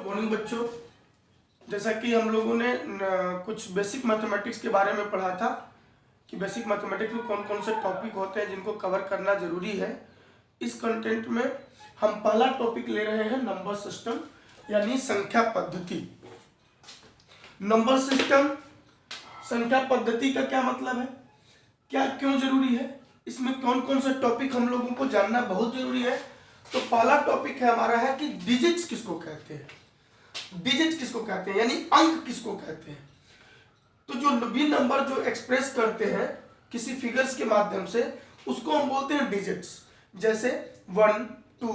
Good morning बच्चों। जैसा कि हम लोगों ने कुछ बेसिक मैथमेटिक्स के बारे में पढ़ा था कि बेसिक मैथमेटिक्स में कौन कौन से टॉपिक होते हैं जिनको कवर करना जरूरी है। इस कंटेंट में हम पहला टॉपिक ले रहे हैं नंबर सिस्टम यानी संख्या पद्धति। नंबर सिस्टम संख्या पद्धति का क्या मतलब है, क्या क्यों जरूरी है, इसमें कौन कौन से टॉपिक हम लोगों को जानना बहुत जरूरी है। तो पहला टॉपिक है हमारा है कि डिजिट्स किसको कहते हैं, डिजिट किसको कहते हैं यानी अंक किसको कहते हैं। तो जो भी नंबर जो एक्सप्रेस करते हैं किसी फिगर्स के माध्यम से उसको हम बोलते हैं डिजिट्स। जैसे 1 2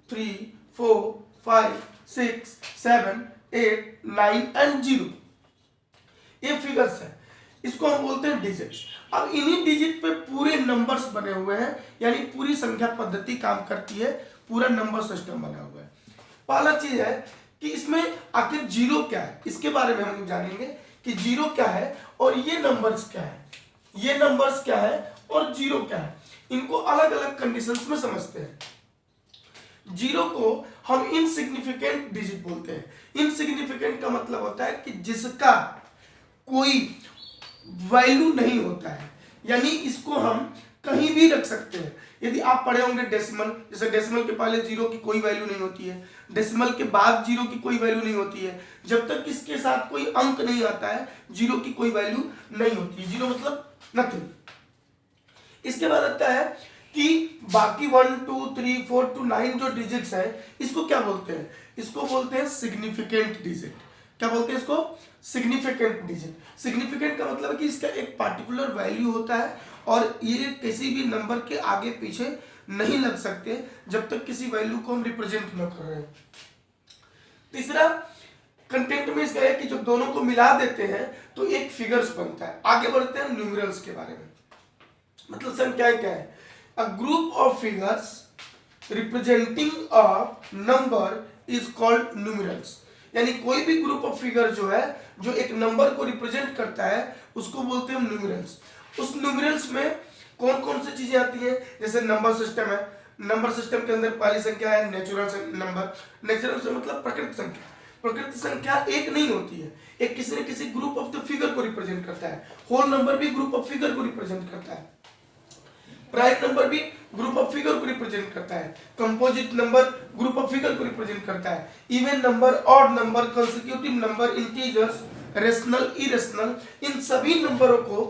3 4 5 6 7 8 9 एंड 0 ये फिगर्स है, इसको हम बोलते हैं डिजिट्स। अब इन्हीं डिजिट पे पूरे नंबर्स बने हुए हैं यानी पूरी संख्या पद्धति काम करती है, पूरा नंबर सिस्टम बना हुआ है। पहला चीज है कि इसमें आखिर जीरो क्या है, इसके बारे में हम जानेंगे कि जीरो क्या है और ये नंबर्स क्या है, ये नंबर्स क्या है और जीरो क्या है। इनको अलग अलग कंडीशंस में समझते हैं। जीरो को हम इनसिग्निफिकेंट डिजिट बोलते हैं। इनसिग्निफिकेंट का मतलब होता है कि जिसका कोई वैल्यू नहीं होता है, यानी इसको हम कहीं भी रख सकते हैं। यदि आप पढ़े होंगे डेसिमल, जैसे डेसिमल के पहले जीरो की कोई वैल्यू नहीं होती है, डेसिमल के बाद जीरो की कोई वैल्यू नहीं होती है, जब तक इसके साथ कोई अंक नहीं आता है जीरो की कोई वैल्यू नहीं होती है। जीरो मतलब नथिंग। इसके बाद आता है कि बाकी 1 2 3 4 to 9 जो डिजिट्स है इसको क्या बोलते हैं, इसको बोलते हैं सिग्निफिकेंट डिजिट। क्या बोलते हैं इसको, सिग्निफिकेंट डिजिट। सिग्निफिकेंट का मतलब है कि इसका एक पार्टिकुलर वैल्यू होता है और ये किसी भी नंबर के आगे पीछे नहीं लग सकते जब तक किसी वैल्यू को हम रिप्रेजेंट न कर रहे हैं। तीसरा कंटेंट में इसका है कि जब दोनों को मिला देते हैं तो एक फिगर्स बनता है। आगे बढ़ते हैं न्यूमेरल्स के बारे में। मतलब संख्याएं क्या है, a group of figures representing a number is called numerals. यानी कोई भी ग्रुप ऑफ फिगर जो है जो एक नंबर को रिप्रेजेंट करता है उसको बोलते हैं न्यूमेरल्स। उस न्यूमेरल्स में कौन कौन सी चीजें आती हैं, जैसे नंबर सिस्टम है। नंबर सिस्टम के अंदर पहली संख्या है नेचुरल नंबर। नेचुरल से मतलब प्रकृति संख्या। प्रकृति संख्या एक नहीं होती है, एक किसी न किसी ग्रुप ऑफ द फिगर को रिप्रेजेंट करता है। होल नंबर भी ग्रुप ऑफ फिगर को रिप्रेजेंट करता है। प्राइम नंबर भी ग्रुप ऑफ फिगर को रिप्रेजेंट करता है। Composite number group of figure को रिप्रेजेंट करता है। Even number, odd number, consecutive number, integers, rational, irrational, इन सभी नंबरों को